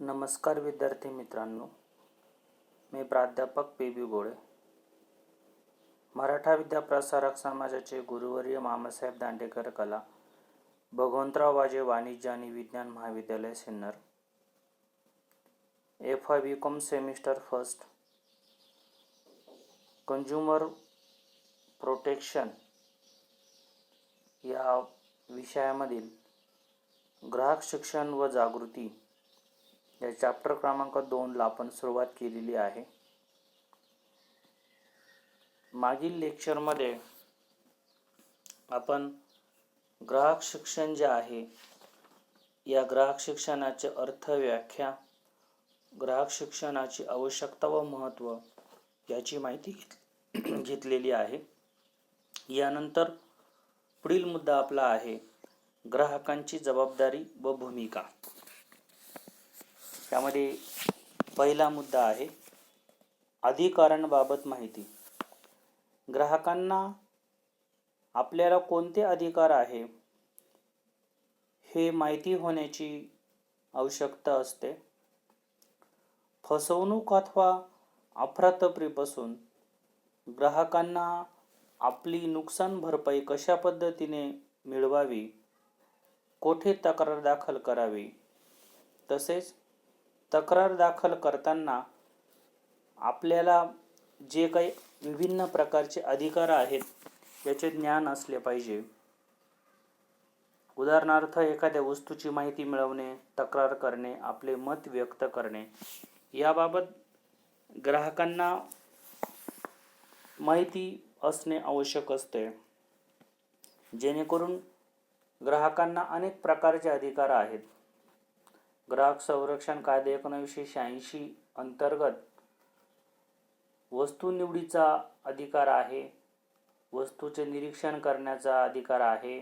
नमस्कार विद्यार्थी मित्रांनो, मी प्राध्यापक पी.बी. गोळे, मराठा विद्याप्रसारक समाजाचे गुरुवर्य मामासाहेब दांडेकर कला, भगवंतराव वाजे वाणिज्य आणि विज्ञान महाविद्यालय Sinnar, FY BCom semester first, consumer protection या विषयामधील ग्राहक शिक्षण व जागृती या चॅप्टर क्रमांक 2ला आपण सुरुवात केलेली आहे. मागील लेक्चरमध्ये आपण ग्राहक शिक्षण जे आहे या ग्राहक शिक्षणाचे अर्थ, व्याख्या, ग्राहक शिक्षणाची आवश्यकता व महत्त्व याची माहिती घेतलेली आहे. यानंतर पुढील मुद्दा आपला आहे ग्राहकांची जबाबदारी व भूमिका. त्यामध्ये पहिला मुद्दा आहे अधिकारांबाबत माहिती. ग्राहकांना आपल्याला कोणते अधिकार आहे हे माहिती होण्याची आवश्यकता असते. फसवणूक अथवा अफरातफरीपासून ग्राहकांना आपली नुकसान भरपाई कशा पद्धतीने मिळवावी, कोठे तक्रार दाखल करावी, तसेच तक्रार दाखल करताना आपल्याला जे काही विभिन्न प्रकारचे अधिकार आहेत याचे ज्ञान असले पाहिजे. उदाहरणार्थ एखाद्या वस्तूची माहिती मिळवणे, तक्रार करणे, आपले मत व्यक्त करणे याबाबत ग्राहकांना माहिती असणे आवश्यक असते. जेणेकरून ग्राहकांना अनेक प्रकारचे अधिकार आहेत. ग्राहक संरक्षण कायदा 1986 अंतर्गत वस्तू निवडीचा अधिकार आहे, वस्तूचे निरीक्षण करण्याचा अधिकार आहे,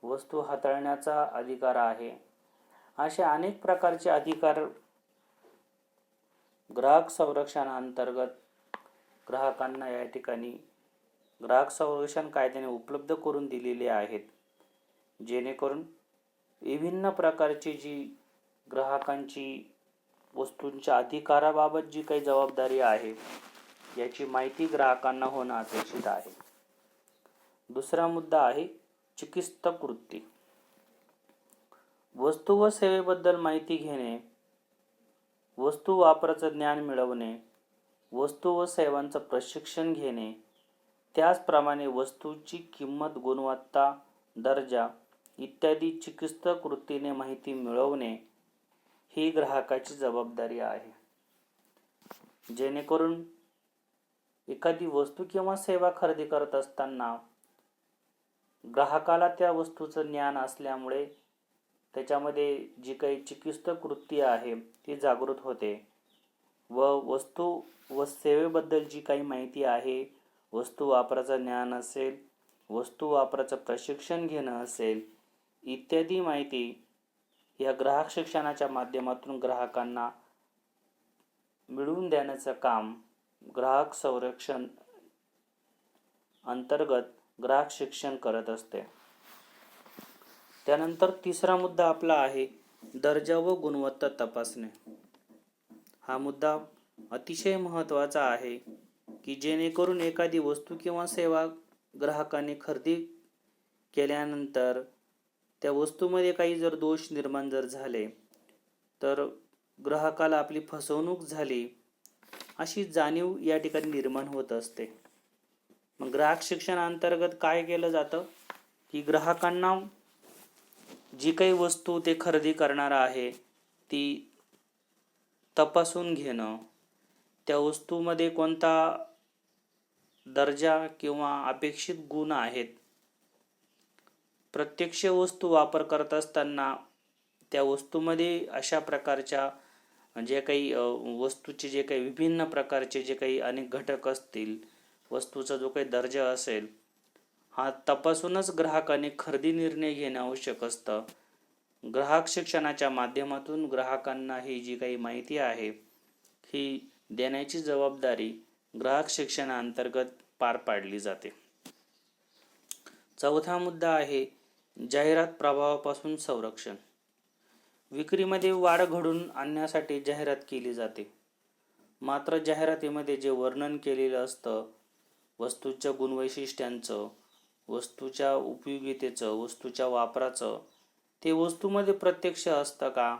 वस्तू हाताळण्याचा अधिकार आहे. असे अनेक प्रकारचे अधिकार ग्राहक संरक्षणाअंतर्गत ग्राहकांना या ठिकाणी ग्राहक संरक्षण कायद्याने उपलब्ध करून दिलेले आहेत. जेणेकरून विभिन्न प्रकारची जी ग्राहकांची वस्तूंच्या अधिकाराबाबत जी काही जबाबदारी आहे याची माहिती ग्राहकांना होणं अपेक्षित आहे. दुसरा मुद्दा आहे चिकित्सक वृत्ती. वस्तू व सेवेबद्दल माहिती घेणे, वस्तू वापराचं ज्ञान मिळवणे, वस्तू व सेवांचं प्रशिक्षण घेणे, त्याचप्रमाणे वस्तूची किंमत, गुणवत्ता, दर्जा इत्यादी चिकित्सक वृत्तीने माहिती मिळवणे ही ग्राहकाची जबाबदारी आहे. जेणेकरून एखादी वस्तू किंवा सेवा खरेदी करत असताना ग्राहकाला त्या वस्तूचं ज्ञान असल्यामुळे त्याच्यामध्ये जी काही चिकित्सक वृत्ती आहे ती जागृत होते व वस्तू व सेवेबद्दल जी काही माहिती आहे, वस्तू वापराचं ज्ञान असेल, वस्तू वापराचं प्रशिक्षण घेणं असेल इत्यादी माहिती या ग्राहक शिक्षणाच्या माध्यमातून ग्राहकांना मिळवून देण्याचं काम ग्राहक संरक्षण अंतर्गत ग्राहक शिक्षण करत असते. त्यानंतर तिसरा मुद्दा आपला आहे दर्जा व गुणवत्ता तपासणे. हा मुद्दा अतिशय महत्त्वाचा आहे की जेणेकरून एखादी वस्तू किंवा सेवा ग्राहकाने खरेदी केल्यानंतर त्या वस्तूमध्ये काही जर दोष निर्माण जर झाले तर ग्राहकाला आपली फसवणूक झाली अशी जाणीव या ठिकाणी निर्माण होत असते. मग ग्राहक शिक्षणाअंतर्गत काय केलं जातं की ग्राहकांना जी काही वस्तू ते खरेदी करणार आहे ती तपासून घेणं, त्या वस्तूमध्ये कोणता दर्जा किंवा अपेक्षित गुण आहेत, प्रत्यक्ष वस्तू वापर करत असताना त्या वस्तूमध्ये अशा प्रकारच्या जे काही वस्तूचे जे काही विभिन्न प्रकारचे जे काही अनेक घटक असतील, वस्तूचा जो काही दर्जा असेल हा तपासूनच ग्राहकाने खरेदी निर्णय घेणे आवश्यक असतं. ग्राहक शिक्षणाच्या माध्यमातून ग्राहकांना ही जी काही माहिती आहे ही देण्याची जबाबदारी ग्राहक शिक्षणाअंतर्गत पार पाडली जाते. चौथा मुद्दा आहे जाहिरात प्रभावापासून संरक्षण. विक्रीमध्ये वाढ घडवून आणण्यासाठी जाहिरात केली जाते. मात्र जाहिरातीमध्ये जे वर्णन केलेलं असतं वस्तूच्या गुणवैशिष्ट्यांचं, वस्तूच्या उपयोगितेचं, वस्तूच्या वापराचं, ते वस्तूमध्ये प्रत्यक्ष असतं का?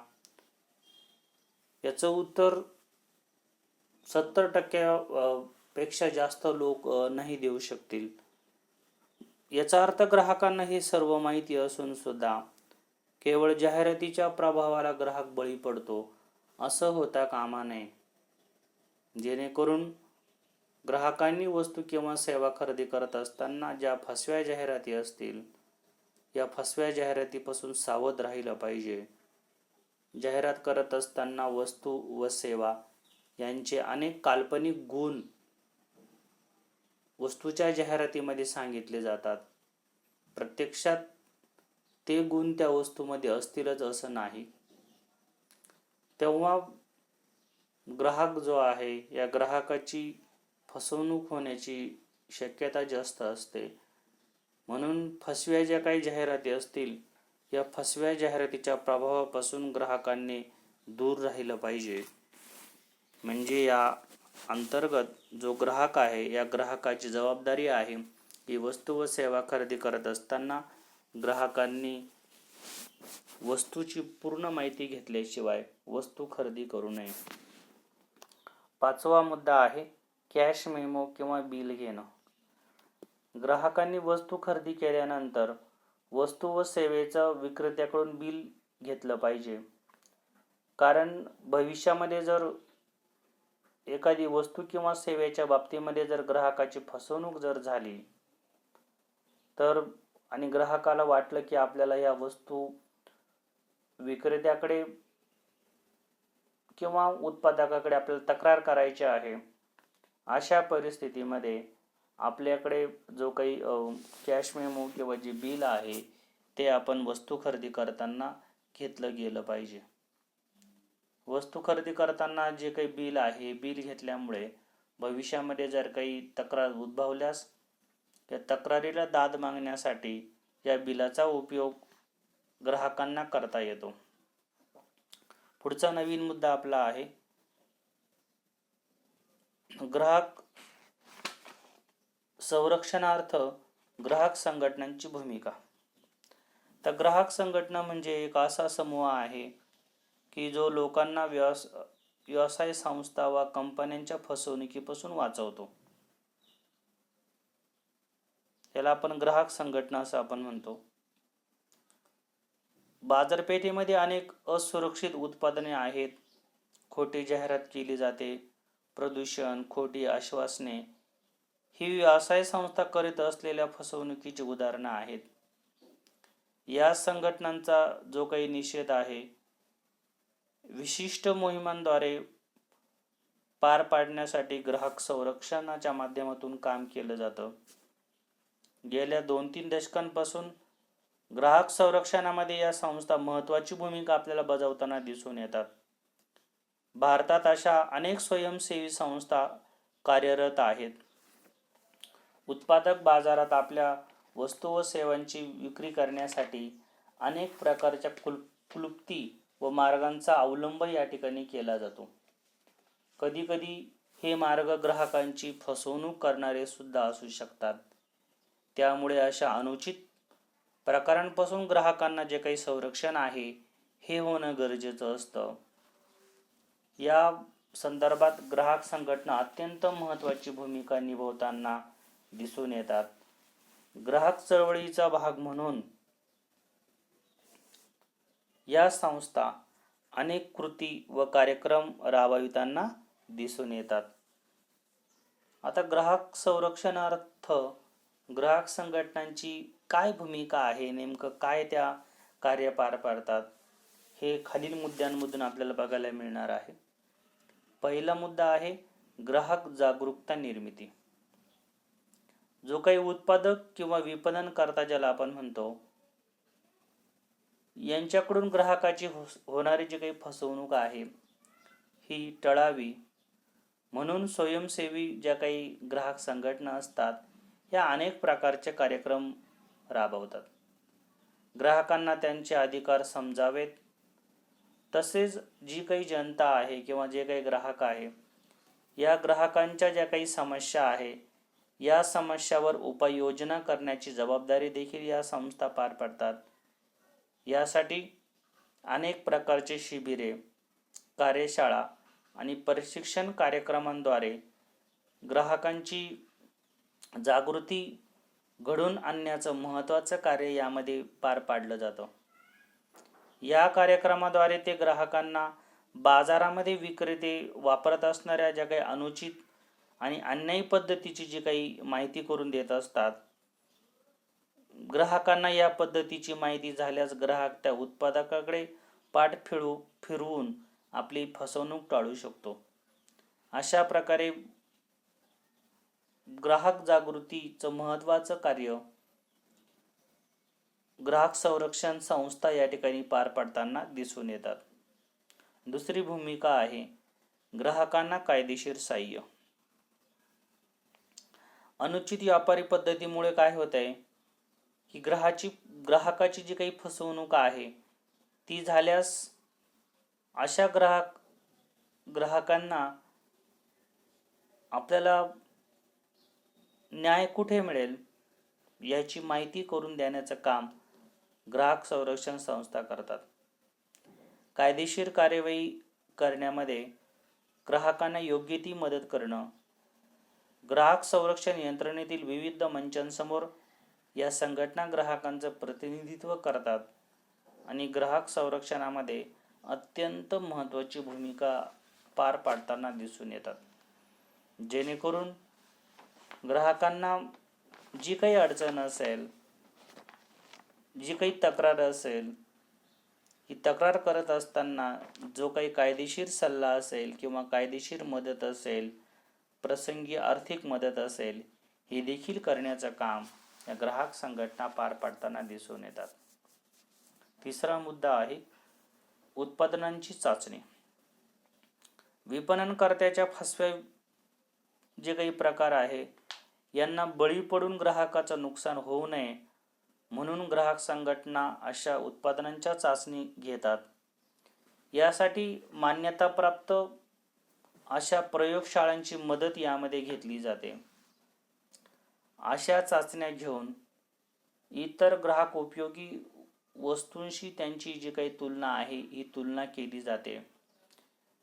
याचं उत्तर 70% पेक्षा जास्त लोक नाही देऊ शकतील. याचा अर्थ ग्राहकांना हे सर्व माहिती असून सुद्धा केवळ जाहिरातीच्या प्रभावाला ग्राहक बळी पडतो असं होता कामा नये. जेणेकरून ग्राहकांनी वस्तू किंवा सेवा खरेदी करत असताना ज्या फसव्या जाहिराती असतील, या फसव्या जाहिरातीपासून सावध राहिलं पाहिजे. जाहिरात करत असताना वस्तू व सेवा यांचे अनेक काल्पनिक गुण वस्तूच्या जाहिरातीमध्ये सांगितले जातात. प्रत्यक्षात ते गुण त्या वस्तूमध्ये असतीलच असं नाही. तेव्हा ग्राहक जो आहे, या ग्राहकाची फसवणूक होण्याची शक्यता जास्त असते. म्हणून फसव्या ज्या काही जाहिराती असतील, या फसव्या जाहिरातीच्या प्रभावापासून ग्राहकांनी दूर राहिलं पाहिजे. म्हणजे या अंतर्गत जो ग्राहक आहे, या ग्राहकाची जबाबदारी आहे की वस्तू व सेवा खरेदी करत असताना ग्राहकांनी वस्तूची पूर्ण माहिती घेतल्याशिवाय वस्तू खरेदी करू नये. 5वा मुद्दा आहे कॅश मेमो किंवा बिल घेणं. ग्राहकांनी वस्तू खरेदी केल्यानंतर वस्तू व सेवेचं विक्रेत्याकडून बिल घेतलं पाहिजे. कारण भविष्यामध्ये जर एखादी वस्तू किंवा सेवेच्या बाबतीमध्ये जर ग्राहकाची फसवणूक जर झाली तर आणि ग्राहकाला वाटलं की आपल्याला या वस्तू विक्रेत्याकडे किंवा उत्पादकाकडे आपल्याला तक्रार करायची आहे, अशा परिस्थितीमध्ये आपल्याकडे जो काही कॅश मेमो किंवा जे बिल आहे ते आपण वस्तू खरेदी करताना घेतलं गेलं पाहिजे. वस्तू खरेदी करताना जे काही बिल आहे, बिल घेतल्यामुळे भविष्यामध्ये जर काही तक्रार उद्भवल्यास त्या तक्रारीला दाद मागण्यासाठी या बिलाचा उपयोग ग्राहकांना करता येतो. पुढचा नवीन मुद्दा आपला आहे ग्राहक संरक्षणार्थ ग्राहक संघटनांची भूमिका. तर ग्राहक संघटना म्हणजे एक असा समूह आहे की जो लोकांना व्यवसाय संस्था व कंपन्यांच्या फसवणुकीपासून वाचवतो. याला आपण ग्राहक संघटना असं आपण म्हणतो. बाजारपेठेमध्ये अनेक असुरक्षित उत्पादने आहेत. खोटी जाहिरात केली जाते, प्रदूषण, खोटी आश्वासने ही व्यवसाय संस्था करीत असलेल्या फसवणुकीची उदाहरणं आहेत. या संघटनांचा जो काही निषेध आहे विशिष्ट मोहिमांद्वारे पार पाडण्यासाठी ग्राहक संरक्षणाच्या माध्यमातून काम केलं जातं. गेल्या 2-3 दशकांपासून ग्राहक संरक्षणामध्ये या संस्था महत्त्वाची भूमिका आपल्याला बजावताना दिसून येतात. भारतात अशा अनेक स्वयंसेवी संस्था कार्यरत आहेत. उत्पादक बाजारात आपल्या वस्तू व सेवांची विक्री करण्यासाठी अनेक प्रकारच्या क्लुप्ती व मार्गांचा अवलंब या ठिकाणी केला जातो. कधीकधी हे मार्ग ग्राहकांची फसवणूक करणारे सुद्धा असू शकतात. त्यामुळे अशा अनुचित प्रकारांपासून ग्राहकांना जे काही संरक्षण आहे हे होणं गरजेचं असतं. या संदर्भात ग्राहक संघटना अत्यंत महत्त्वाची भूमिका निभावताना दिसून येतात. ग्राहक चळवळीचा भाग म्हणून या संस्था अनेक कृती व कार्यक्रम राबविताना दिसून येतात. आता ग्राहक संरक्षणार्थ ग्राहक संघटनांची काय भूमिका आहे, नेमकं काय त्या कार्य पार पाडतात, हे खालील मुद्द्यांमधून आपल्याला बघायला मिळणार आहे. पहिला मुद्दा आहे ग्राहक जागरूकता निर्मिती. जो काही उत्पादक किंवा विपणन करता ज्याला आपण म्हणतो, यांच्याकडून ग्राहकाची होणारी जी काही फसवणूक आहे ही टळावी म्हणून स्वयंसेवी ज्या काही ग्राहक संघटना असतात या अनेक प्रकारचे कार्यक्रम राबवतात. ग्राहकांना त्यांचे अधिकार समजावेत तसेच जी काही जनता आहे किंवा जे काही ग्राहक आहे, या ग्राहकांच्या ज्या काही समस्या आहे, या समस्यावर उपाययोजना करण्याची जबाबदारी देखील या संस्था पार पाडतात. यासाठी अनेक प्रकारचे शिबिरे, कार्यशाळा आणि प्रशिक्षण कार्यक्रमांद्वारे ग्राहकांची जागृती घडवून आणण्याचं महत्त्वाचं कार्य यामध्ये पार पाडलं जातं. या कार्यक्रमाद्वारे ते ग्राहकांना बाजारामध्ये विक्रेते वापरत असणाऱ्या ज्या काही अनुचित आणि अन्यायी पद्धतीची जी काही माहिती करून देत असतात, ग्राहकांना या पद्धतीची माहिती झाल्यास ग्राहक त्या उत्पादकाकडे पाठ फिरवून आपली फसवणूक टाळू शकतो. अशा प्रकारे ग्राहक जागृतीचं महत्त्वाचं कार्य ग्राहक संरक्षण संस्था या ठिकाणी पार पाडताना दिसून येतात. दुसरी भूमिका आहे ग्राहकांना कायदेशीर सहाय्य. अनुचित व्यापारी पद्धतीमुळे काय होत आहे की ग्राहकाची जी काही फसवणूक आहे ती झाल्यास अशा ग्राहकांना आपल्याला न्याय कुठे मिळेल याची माहिती करून देण्याचं काम ग्राहक संरक्षण संस्था करतात. कायदेशीर कार्यवाही करण्यामध्ये ग्राहकांना योग्य ती मदत करणं. ग्राहक संरक्षण यंत्रणेतील विविध मंचांसमोर या संघटना ग्राहकांचं प्रतिनिधित्व करतात आणि ग्राहक संरक्षणामध्ये अत्यंत महत्त्वाची भूमिका पार पाडताना दिसून येतात. जेणेकरून ग्राहकांना जी काही अडचण असेल, जी काही तक्रार असेल, ही तक्रार करत असताना जो काही कायदेशीर सल्ला असेल किंवा कायदेशीर मदत असेल, प्रसंगी आर्थिक मदत असेल, हे देखील करण्याचं काम या ग्राहक संघटना पार पाडताना दिसून येतात. तिसरा मुद्दा आहे उत्पादनांची चाचणी. विपणनकर्त्याच्या फसव्या जे काही प्रकार आहे यांना बळी पडून ग्राहकाचं नुकसान होऊ नये म्हणून ग्राहक संघटना अशा उत्पादनांच्या चाचणी घेतात. यासाठी मान्यताप्राप्त अशा प्रयोगशाळांची मदत यामध्ये घेतली जाते. अशा चाचण्या घेऊन इतर ग्राहक उपयोगी वस्तूंशी त्यांची जी काही तुलना आहे ही तुलना केली जाते,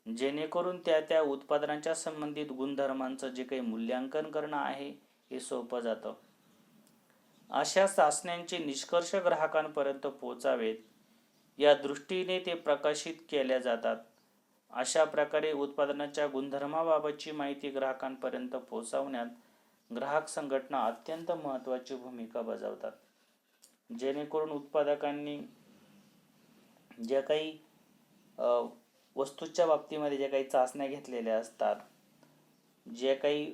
जेणेकरून त्या उत्पादनाच्या संबंधित गुणधर्मांचं जे काही मूल्यांकन करणं आहे हे सोपं जातं. अशा चाचण्यांचे निष्कर्ष ग्राहकांपर्यंत पोहोचावेत या दृष्टीने ते प्रकाशित केल्या जातात. अशा प्रकारे उत्पादनाच्या गुणधर्माबाबतची माहिती ग्राहकांपर्यंत पोहोचवण्यात ग्राहक संघटना अत्यंत महत्त्वाची भूमिका बजावतात. जेणेकरून उत्पादकांनी ज्या काही वस्तूच्या बाबतीमध्ये ज्या काही चाचण्या घेतलेल्या असतात, जे काही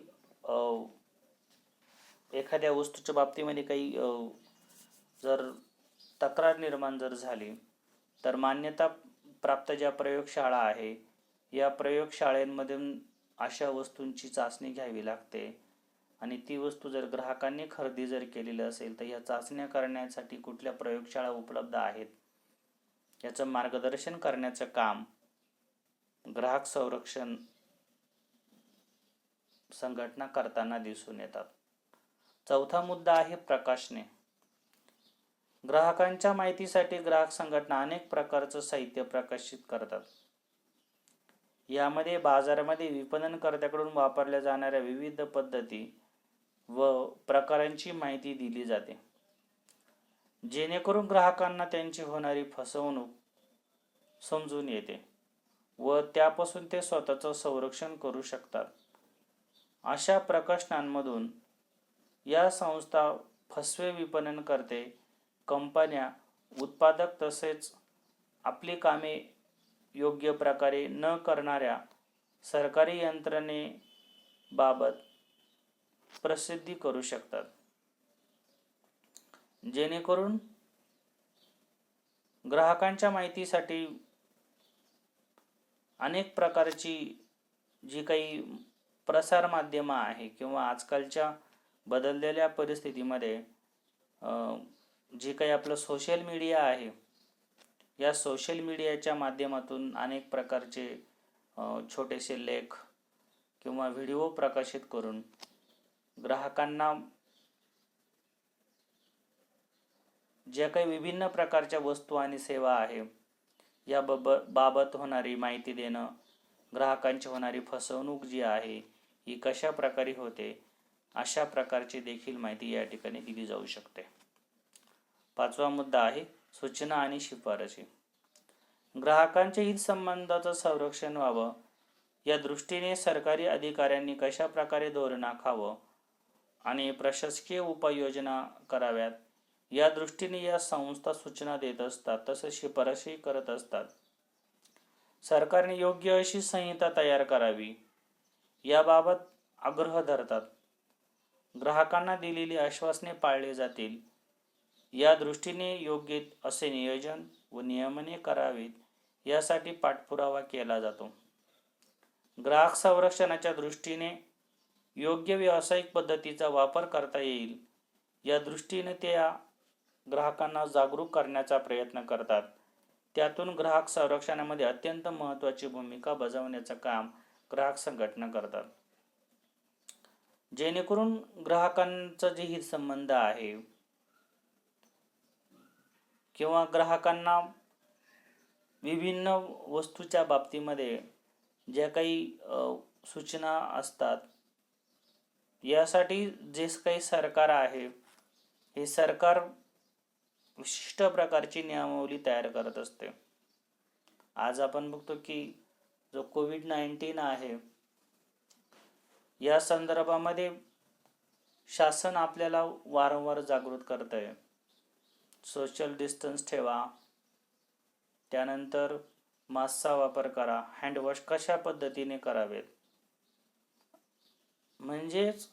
एखाद्या वस्तूच्या बाबतीमध्ये काही जर तक्रार निर्माण जर झाली तर मान्यता प्राप्त ज्या प्रयोगशाळा आहे या प्रयोगशाळेमधून अशा वस्तूंची चाचणी घ्यावी लागते आणि ती वस्तू जर ग्राहकांनी खरेदी जर केलेली असेल तर या चाचण्या करण्यासाठी कुठल्या प्रयोगशाळा उपलब्ध आहेत याचं मार्गदर्शन करण्याचं काम ग्राहक संरक्षण संघटना करताना दिसून येतात. चौथा मुद्दा आहे प्रकाशने. ग्राहकांच्या माहितीसाठी ग्राहक संघटना अनेक प्रकारचं साहित्य प्रकाशित करतात. यामध्ये बाजारामध्ये विपणनकर्त्याकडून वापरल्या जाणाऱ्या विविध पद्धती व प्रकारांची माहिती दिली जाते, जेणेकरून ग्राहकांना त्यांची होणारी फसवणूक समजून येते व त्यापासून ते स्वतःचं संरक्षण करू शकतात. अशा प्रकाशनांमधून या संस्था फसवे विपणनकर्ते, कंपन्या, उत्पादक तसेच आपली कामे योग्य प्रकारे न करणाऱ्या सरकारी यंत्रणेबाबत प्रसिद्धी करू शकतात, जेणेकरून ग्राहकांच्या माहितीसाठी अनेक प्रकारची जी काही प्रसार माध्यमं आहे किंवा आजकालच्या बदललेल्या परिस्थितीमध्ये जे काही आपलं सोशल मीडिया आहे या सोशल मीडियाच्या माध्यमातून अनेक प्रकारचे छोटेसे लेख किंवा व्हिडिओ प्रकाशित करून ग्राहकांना ज्या काही विभिन्न प्रकारच्या वस्तू आणि सेवा आहे या बाबत होणारी माहिती देणं, ग्राहकांची होणारी फसवणूक जी आहे ही कशा प्रकारे होते, अशा प्रकारची देखील माहिती या ठिकाणी दिली जाऊ शकते. 5वा मुद्दा आहे सूचना आणि शिफारशी. ग्राहकांच्या हितसंबंधाचं संरक्षण व्हावं या दृष्टीने सरकारी अधिकाऱ्यांनी कशा प्रकारे धोरण आखावं आणि प्रशासकीय उपाययोजना कराव्यात या दृष्टीने या संस्था सूचना देत असतात, तसेच शिफारशी करत असतात. सरकारने योग्य अशी संहिता तयार करावी याबाबत आग्रह धरतात. ग्राहकांना दिलेली आश्वासने पाळली जातील या दृष्टीने योग्य असे नियोजन व नियमने करावीत यासाठी पाठपुरावा केला जातो. ग्राहक संरक्षणाच्या दृष्टीने योग्य व्यावसायिक पद्धतीचा वापर करता येईल या दृष्टीने त्या ग्राहकांना जागरूक करण्याचा प्रयत्न करतात. त्यातून ग्राहक संरक्षणामध्ये अत्यंत महत्त्वाची भूमिका बजावण्याचं काम ग्राहक संघटना करतात, जेणेकरून ग्राहकांचा जे हितसंबंध आहे किंवा ग्राहकांना विभिन्न वस्तूच्या बाबतीमध्ये ज्या काही सूचना असतात यासाठी जे काही सरकार आहे हे सरकार विशिष्ट प्रकारची नियमावली तयार करत असते. आज आपण बघतो की जो कोविड-19 आहे या संदर्भामध्ये शासन आपल्याला वारंवार जागृत करतंय. सोशल डिस्टन्स ठेवा, त्यानंतर मास्कचा वापर करा, हँडवॉश कशा पद्धतीने करावेत, म्हणजेच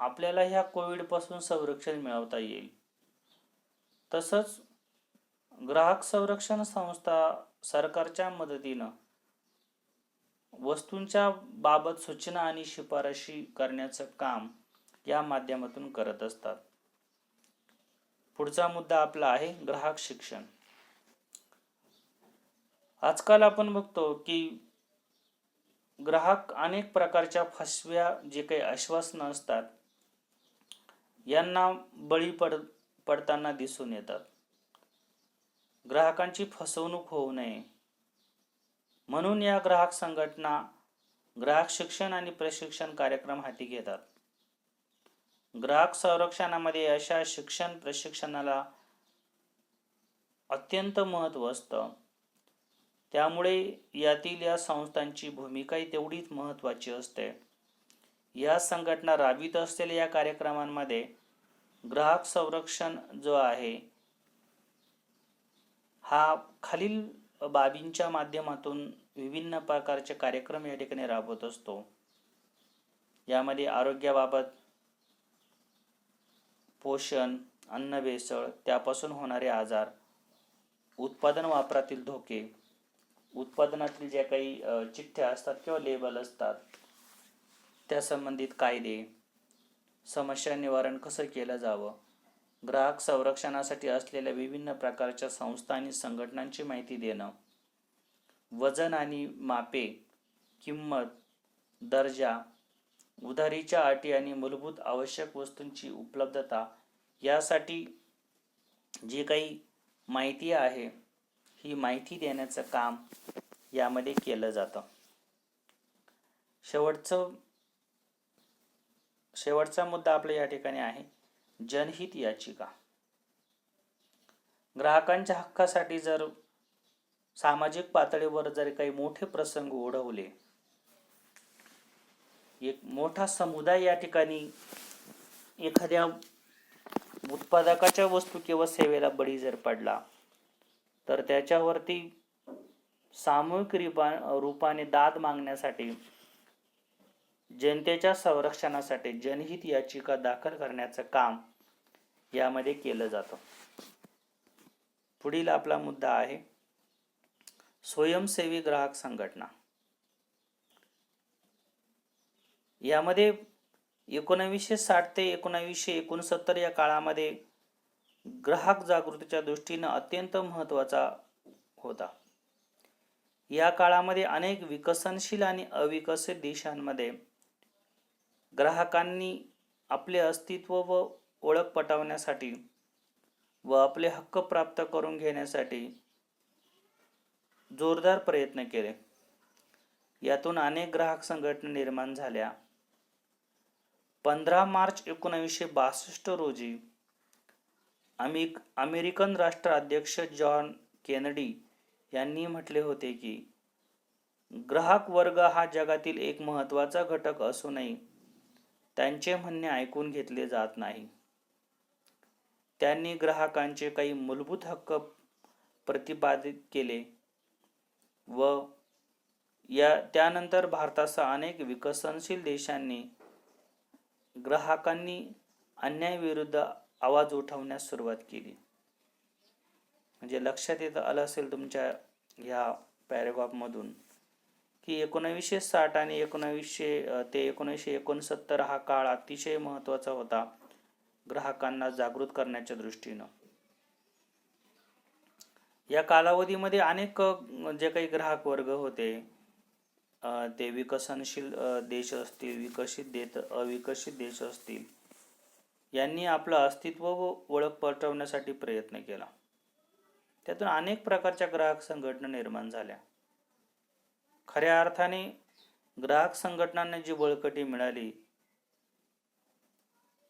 आपल्याला ह्या कोविडपासून संरक्षण मिळवता येईल. तसंच ग्राहक संरक्षण संस्था सरकारच्या मदतीनं वस्तूंच्या बाबत सूचना आणि शिफारशी करण्याचं काम या माध्यमातून करत असतात. पुढचा मुद्दा आपला आहे ग्राहक शिक्षण. आजकाल आपण बघतो की ग्राहक अनेक प्रकारच्या फसव्या जे काही आश्वासनं असतात यांना बळी पडताना दिसून येतात. ग्राहकांची फसवणूक होऊ नये म्हणून या ग्राहक संघटना ग्राहक शिक्षण आणि प्रशिक्षण कार्यक्रम हाती घेतात. ग्राहक संरक्षणामध्ये अशा शिक्षण प्रशिक्षणाला अत्यंत महत्त्व असतं. त्यामुळे यातील या संस्थांची भूमिकाही तेवढीच महत्त्वाची असते. या संघटना राबवित असलेल्या या कार्यक्रमांमध्ये ग्राहक संरक्षण जो आहे हा खालील बाबींच्या माध्यमातून विभिन्न प्रकारचे कार्यक्रम या ठिकाणी राबवत असतो. यामध्ये आरोग्याबाबत, पोषण, अन्न भेसळ, त्यापासून होणारे आजार, उत्पादन वापरातील धोके, उत्पादनातील ज्या काही चिठ्ठ्या असतात किंवा लेबल असतात त्या संबंधित कायदे, समस्या निवारण कसं केलं जावं, ग्राहक संरक्षणासाठी असलेल्या विभिन्न प्रकारच्या संस्था आणि संघटनांची माहिती देणं, वजन आणि मापे, किंमत, दर्जा, उधारीच्या अटी आणि मूलभूत आवश्यक वस्तूंची उपलब्धता यासाठी जी काही माहिती आहे ही माहिती देण्याचं काम यामध्ये केलं जातं. शेवटचा मुद्दा आपल्या या ठिकाणी आहे जनहित याचिका. ग्राहकांच्या हक्कासाठी जर सामाजिक पातळीवर जर काही मोठे प्रसंग ओढवले, एक मोठा समुदाय या ठिकाणी एखाद्या उत्पादकाच्या वस्तू किंवा सेवेला बळी जर पडला तर त्याच्यावरती सामूहिक रूपाने दाद मागण्यासाठी, जनतेच्या संरक्षणासाठी जनहित याचिका दाखल करण्याचं काम यामध्ये केलं जातं. पुढील आपला मुद्दा आहे स्वयंसेवी ग्राहक संघटना. यामध्ये 1960 ते 1969 या काळामध्ये ग्राहक जागृतीच्या दृष्टीने अत्यंत महत्त्वाचा होता. या काळामध्ये अनेक विकसनशील आणि अविकसित देशांमध्ये ग्राहकांनी आपले अस्तित्व व ओळख पटवण्यासाठी व आपले हक्क प्राप्त करून घेण्यासाठी जोरदार प्रयत्न केले. यातून अनेक ग्राहक संघटना निर्माण झाल्या. 15 मार्च 1962 रोजी अमेरिकन राष्ट्राध्यक्ष जॉन केनेडी यांनी म्हटले होते की ग्राहक वर्ग हा जगातील एक महत्त्वाचा घटक असूनही त्यांचे म्हणणे ऐकून घेतले जात नाही. त्यांनी ग्राहकांचे काही मूलभूत हक्क प्रतिपादित केले व त्यानंतर भारतासह अनेक विकसनशील देशांनी ग्राहकांनी अन्यायाविरुद्ध आवाज उठवण्यास सुरुवात केली. म्हणजे लक्षात येत आलं असेल तुमच्या ह्या पॅरेग्राफमधून की 1960 आणि 1900 ते 1969 हा काळ अतिशय महत्त्वाचा होता ग्राहकांना जागृत करण्याच्या दृष्टीनं. या कालावधीमध्ये अनेक जे काही ग्राहक वर्ग होते ते विकसनशील देश असतील, अविकसित देश असतील, यांनी आपलं अस्तित्व व ओळख पटवण्यासाठी प्रयत्न केला. त्यातून अनेक प्रकारच्या ग्राहक संघटना निर्माण झाल्या. खऱ्या अर्थाने ग्राहक संघटनांना जी बळकटी मिळाली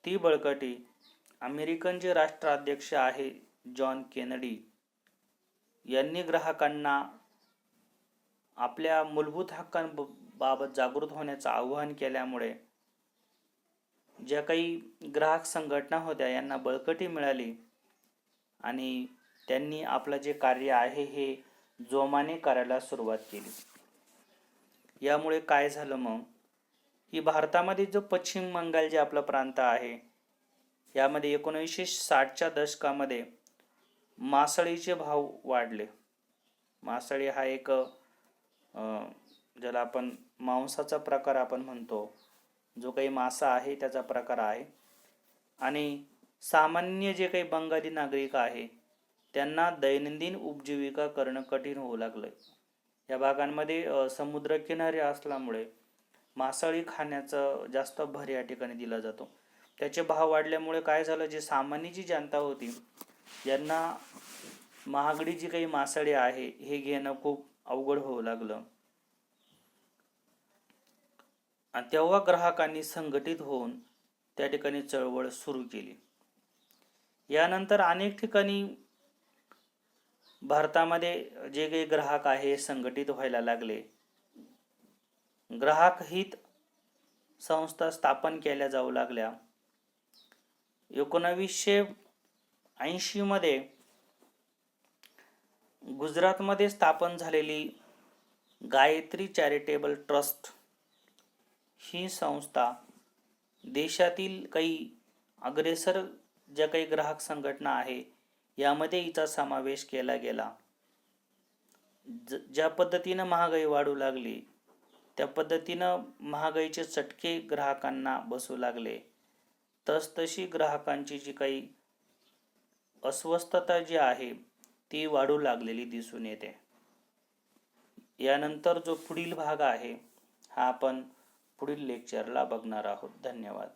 ती बळकटी अमेरिकनचे राष्ट्राध्यक्ष आहे जॉन केनेडी यांनी ग्राहकांना आपल्या मूलभूत हक्कांबाबत जागृत होण्याचं आवाहन केल्यामुळे ज्या काही ग्राहक संघटना होत्या यांना बळकटी मिळाली आणि त्यांनी आपलं जे कार्य आहे हे जोमाने करायला सुरुवात केली. यामुळे काय झालं मग की भारतामध्ये जो पश्चिम बंगाल जे आपला प्रांत आहे यामध्ये 1960च्या दशकामध्ये मासळीचे भाव वाढले. मासळी हा एक ज्याला आपण मांसाचा प्रकार आपण म्हणतो, जो काही मासा आहे त्याचा प्रकार आहे आणि सामान्य जे काही बंगाली नागरिक आहे त्यांना दैनंदिन उपजीविका करणं कठीण होऊ लागलं. या भागांमध्ये समुद्रकिनारे असल्यामुळे मासळी खाण्याचं जास्त भर या ठिकाणी दिला जातो. त्याचे भाव वाढल्यामुळे काय झालं, जे सामान्य जी जनता होती यांना महागडी जी काही मासळी आहे हे घेणं खूप अवघड होऊ लागलं. आणि तेव्हा ग्राहकांनी संघटित होऊन त्या ठिकाणी चळवळ सुरू केली. यानंतर अनेक ठिकाणी भारतामध्ये जे काही ग्राहक आहे संघटित व्हायला लागले. ग्राहक हित संस्था स्थापन केल्या जाऊ लागल्या. 1980 मध्ये गुजरातमध्ये स्थापन झालेली गायत्री चॅरिटेबल ट्रस्ट ही संस्था देशातील काही अग्रेसर ज्या काही ग्राहक संघटना आहे यामध्ये हिचा समावेश केला गेला. ज्या पद्धतीनं महागाई वाढू लागली त्या पद्धतीनं महागाईचे चटके ग्राहकांना बसू लागले. तशी ग्राहकांची जी काही अस्वस्थता जी आहे ती वाढू लागलेली दिसून येते. यानंतर जो पुढील भाग आहे हा आपण पुढील लेक्चरला बघणार आहोत. धन्यवाद.